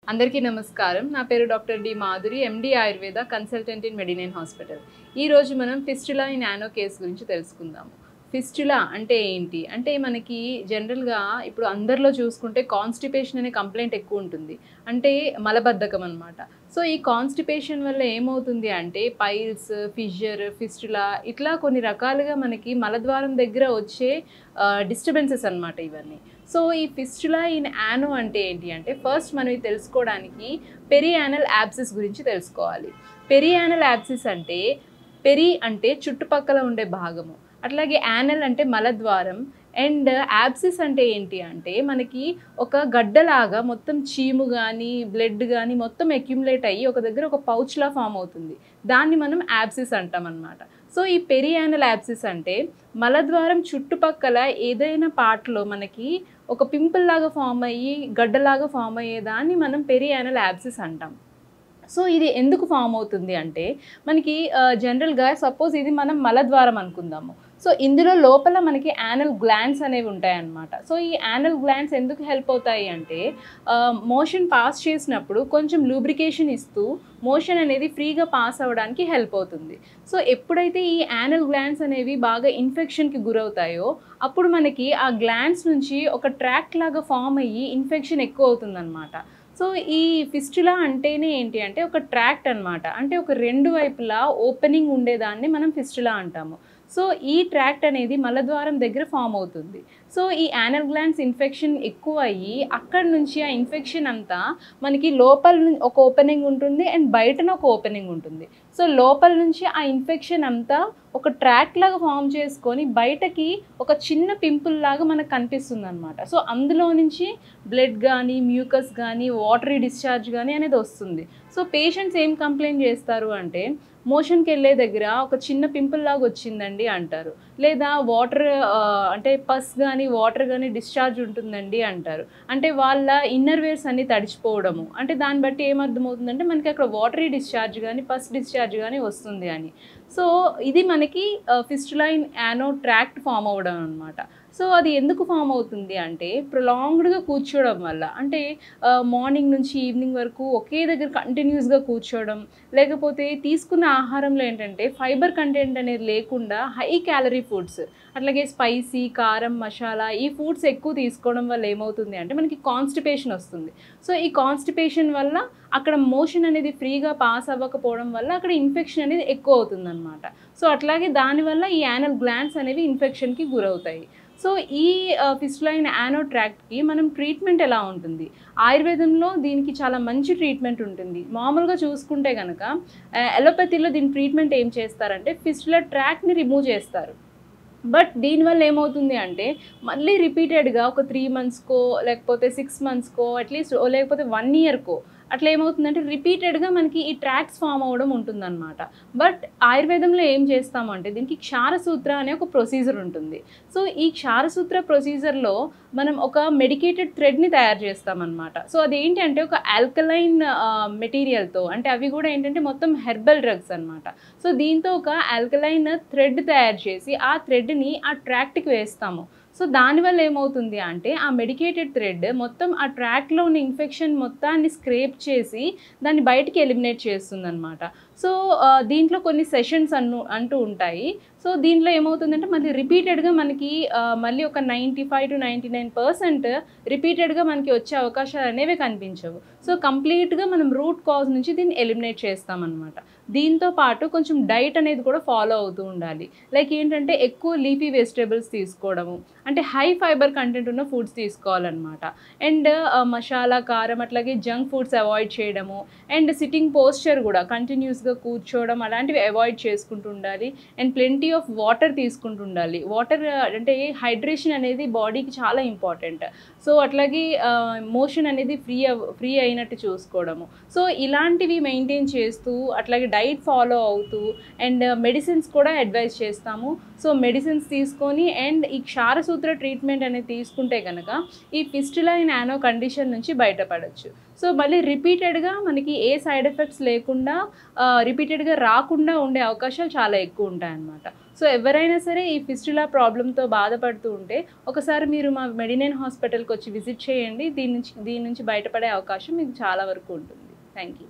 అందరికీ నమస్కారం. నా పేరు doctor D Madhuri, MD Ayurveda consultant in Medinine hospital. ఈరోజు మనం ఫిస్టులా ఇన్ యానో కేసు గురించి తెలుసుకుందాము. ఫిస్టులా అంటే ఏంటి? అంటే మనకి జనరల్‌గా ఇప్పుడు అందరిలో చూసుకుంటే కాన్‌స్టిపేషన్ అనే కంప్లెయింట్ ఎక్కువ ఉంటుంది. అంటే మలబద్ధకం అనమాట. సో, ఈ కాన్‌స్టిపేషన్ వల్ల ఏమవుతుంది అంటే పైల్స్, ఫిషర్, ఫిస్టులా ఇట్లా కొన్ని రకాలుగా మనకి మలద్వారం దగ్గర వచ్చే డిస్టర్బెన్సెస్ అనమాట ఇవన్నీ. సో, ఈ ఫిస్టులా ఇన్ యానో అంటే ఏంటి అంటే ఫస్ట్ మనం ఇది తెలుసుకోవడానికి పెరియానల్ యాబ్సెస్ గురించి తెలుసుకోవాలి. పెరియానల్ యాబ్సెస్ అంటే పెరి అంటే చుట్టుపక్కల ఉండే భాగము. అట్లాగే యానల్ అంటే మలద్వారం అండ్ యాబ్సిస్ అంటే ఏంటి అంటే మనకి ఒక గడ్డలాగా మొత్తం చీము కానీ బ్లడ్ కానీ మొత్తం అక్యుములేట్ అయ్యి ఒక దగ్గర ఒక పౌచ్లా ఫామ్ అవుతుంది. దాన్ని మనం యాబ్సిస్ అంటాం అనమాట. సో ఈ పెరియానల్ యాబ్సిస్ అంటే మలద్వారం చుట్టుపక్కల ఏదైనా పార్ట్లో మనకి ఒక పింపుల్ లాగా ఫామ్ అయ్యి గడ్డలాగా ఫామ్ అయ్యేదాన్ని మనం పెరియానల్ యాబ్సిస్ అంటాం. సో ఇది ఎందుకు ఫామ్ అవుతుంది అంటే మనకి జనరల్‌గా సపోజ్ ఇది మనం మలద్వారం అనుకుందాము. సో ఇందులో లోపల మనకి యానల్ గ్లాండ్స్ అనేవి ఉంటాయన్నమాట. సో ఈ యానల్ గ్లాండ్స్ ఎందుకు హెల్ప్ అవుతాయి అంటే మోషన్ పాస్ చేసినప్పుడు కొంచెం లూబ్రికేషన్ ఇస్తూ మోషన్ అనేది ఫ్రీగా పాస్ అవ్వడానికి హెల్ప్ అవుతుంది. సో ఎప్పుడైతే ఈ యానల్ గ్లాండ్స్ అనేవి బాగా ఇన్ఫెక్షన్‌కి గురవుతాయో అప్పుడు మనకి ఆ గ్లాండ్స్ నుంచి ఒక ట్రాక్ట్ లాగా ఫామ్ అయ్యి ఇన్ఫెక్షన్ ఎక్కువ అవుతుందన్నమాట. సో ఈ ఫిస్టులా అంటేనే ఏంటి అంటే ఒక ట్రాక్ట్ అనమాట. అంటే ఒక రెండు వైపులా ఓపెనింగ్ ఉండేదాన్ని మనం ఫిస్టులా అంటాము. సో ఈ ట్రాక్ట్ అనేది మలద్వారం దగ్గర ఫామ్ అవుతుంది. సో ఈ యానల్ గ్లాండ్స్ ఇన్ఫెక్షన్ ఎక్కువ అయ్యి అక్కడి నుంచి ఆ ఇన్ఫెక్షన్ అంతా మనకి లోపల ఒక ఓపెనింగ్ ఉంటుంది అండ్ బయటన ఒక ఓపెనింగ్ ఉంటుంది. సో లోపల నుంచి ఆ ఇన్ఫెక్షన్ అంతా ఒక ట్రాక్ లాగా ఫామ్ చేసుకొని బయటకి ఒక చిన్న పింపుల్ లాగా మనకు కనిపిస్తుంది అనమాట. సో అందులో నుంచి బ్లడ్ కానీ మ్యూకస్ కానీ వాటరీ డిశ్చార్జ్ కానీ అనేది వస్తుంది. సో పేషెంట్స్ ఏం కంప్లైంట్ చేస్తారు అంటే మోషన్కి వెళ్ళే దగ్గర ఒక చిన్న పింపుల్ లాగా వచ్చిందండి అంటారు. లేదా వాటర్ అంటే పస్ కానీ వాటర్ కానీ డిశ్చార్జ్ ఉంటుందండి అంటారు. అంటే వాళ్ళ ఇన్నర్ వేర్స్ అన్నీ తడిచిపోవడము. అంటే దాన్ని బట్టి ఏమర్థమవుతుందంటే మనకి అక్కడ వాటరీ డిశ్చార్జ్ కానీ పస్ డిశ్చార్జ్ కానీ వస్తుంది అని. సో ఇది మనకి ఫిస్టులా ఇన్ యానో ట్రాక్ట్ ఫామ్ అవ్వడం అనమాట. సో అది ఎందుకు ఫామ్ అవుతుంది అంటే ప్రొలాంగ్డ్గా కూర్చోవడం వల్ల. అంటే మార్నింగ్ నుంచి ఈవినింగ్ వరకు ఒకే దగ్గర కంటిన్యూస్గా కూర్చోవడం, లేకపోతే తీసుకున్న ఆహారంలో ఏంటంటే ఫైబర్ కంటెంట్ అనేది లేకుండా హై క్యాలరీ ఫుడ్స్, అట్లాగే స్పైసీ, కారం, మసాలా ఈ ఫుడ్స్ ఎక్కువ తీసుకోవడం వల్ల ఏమవుతుంది అంటే మనకి కాన్స్టిపేషన్ వస్తుంది. సో ఈ కాన్స్టిపేషన్ వల్ల అక్కడ మోషన్ అనేది ఫ్రీగా పాస్ అవ్వకపోవడం వల్ల అక్కడ ఇన్ఫెక్షన్ అనేది ఎక్కువ అవుతుందన్నమాట. సో అట్లాగే దానివల్ల ఈ యానల్ గ్లాండ్స్ అనేవి ఇన్ఫెక్షన్కి గురవుతాయి. సో ఈ ఫిస్టులా ఇన్ యానో ట్రాక్ట్‌కి మనం ట్రీట్మెంట్ ఎలా ఉంటుంది? ఆయుర్వేదంలో దీనికి చాలా మంచి ట్రీట్మెంట్ ఉంటుంది. మామూలుగా చూసుకుంటే గనక అలోపతిలో దీని ట్రీట్మెంట్ ఏం చేస్తారంటే ఫిస్టులా ట్రాక్ట్‌ని రిమూవ్ చేస్తారు. బట్ దీనివల్ల ఏమవుతుంది అంటే మళ్ళీ రిపీటెడ్‌గా ఒక 3 మంత్స్‌కో లేకపోతే 6 మంత్స్‌కో అట్‌లీస్ట్ లేకపోతే 1 ఇయర్‌కో అట్లా ఏమవుతుందంటే రిపీటెడ్‌గా మనకి ఈ ట్రాక్ట్స్ ఫామ్ అవ్వడం ఉంటుందన్నమాట. బట్ ఆయుర్వేదంలో ఏం చేస్తామంటే దీనికి క్షారసూత్ర అనే ఒక ప్రొసీజర్ ఉంటుంది. సో ఈ క్షారసూత్ర ప్రొసీజర్‌లో మనం ఒక మెడికేటెడ్ థ్రెడ్‌ని తయారు చేస్తామన్నమాట. సో అదేంటి అంటే ఒక ఆల్కలైన్ మెటీరియల్‌తో, అంటే అవి కూడా ఏంటంటే మొత్తం హెర్బల్ డ్రగ్స్ అనమాట. సో దీంతో ఒక ఆల్కలైన్ థ్రెడ్ తయారు చేసి ఆ థ్రెడ్‌ని ఆ ట్రాక్ట్‌కి వేస్తాము. సో దానివల్ల ఏమవుతుంది అంటే ఆ మెడికేటెడ్ థ్రెడ్ మొత్తం ఆ ట్రాక్‌లో ఉన్న ఇన్ఫెక్షన్ మొత్తాన్ని స్క్రేప్ చేసి దాన్ని బయటికి ఎలిమినేట్ చేస్తుందన్నమాట. సో దీంట్లో కొన్ని సెషన్స్ అంటూ ఉంటాయి. సో దీంట్లో ఏమవుతుందంటే మళ్ళీ రిపీటెడ్‌గా మనకి మళ్ళీ ఒక 95-99% రిపీటెడ్‌గా మనకి వచ్చే అవకాశాలు అనేవి కనిపించవు. సో కంప్లీట్‌గా మనం రూట్ కాజ్ నుంచి దీన్ని ఎలిమినేట్ చేస్తామన్నమాట. దీంతో పాటు కొంచెం డైట్ అనేది కూడా ఫాలో అవుతూ ఉండాలి. లైక్ ఏంటంటే ఎక్కువ లీఫీ వెజిటబుల్స్ తీసుకోవడము, అంటే హై ఫైబర్ కంటెంట్ ఉన్న ఫుడ్స్ తీసుకోవాలన్నమాట. అండ్ మసాలా, కారం అట్లాగే జంక్ ఫుడ్స్ అవాయిడ్ చేయడము, అండ్ సిట్టింగ్ పోస్చర్ కూడా కంటిన్యూస్‌గా కూర్చోవడం అలాంటివి అవాయిడ్ చేసుకుంటూ ఉండాలి. అండ్ ప్లెంటీ ఆఫ్ వాటర్ తీసుకుంటూ ఉండాలి. వాటర్ అంటే హైడ్రేషన్ అనేది బాడీకి చాలా ఇంపార్టెంట్. సో అట్లాగే మోషన్ అనేది ఫ్రీ అయినట్టు చూసుకోవడము. సో ఇలాంటివి మెయింటైన్ చేస్తూ అట్లాగే డైట్ ఫాలో అవుతూ అండ్ మెడిసిన్స్ కూడా అడ్వైజ్ చేస్తాము. సో మెడిసిన్స్ తీసుకొని అండ్ ఈ క్షారసూత్ర ట్రీట్మెంట్ అనేది తీసుకుంటే కనుక ఈ ఫిస్టులా ఇన్ యానో కండిషన్ నుంచి బయటపడవచ్చు. సో మళ్ళీ రిపీటెడ్‌గా మనకి ఏ సైడ్ ఎఫెక్ట్స్ లేకుండా రిపీటెడ్‌గా రాకుండా ఉండే అవకాశాలు చాలా ఎక్కువ ఉంటాయన్నమాట. సో ఎవరైనా సరే ఈ ఫిస్టులా ప్రాబ్లంతో బాధపడుతూ ఉంటే ఒకసారి మీరు మా మెడినైన్ హాస్పిటల్కి వచ్చి విజిట్ చేయండి. దీని నుంచి బయటపడే అవకాశం మీకు చాలా వరకు ఉంటుంది. Thank you.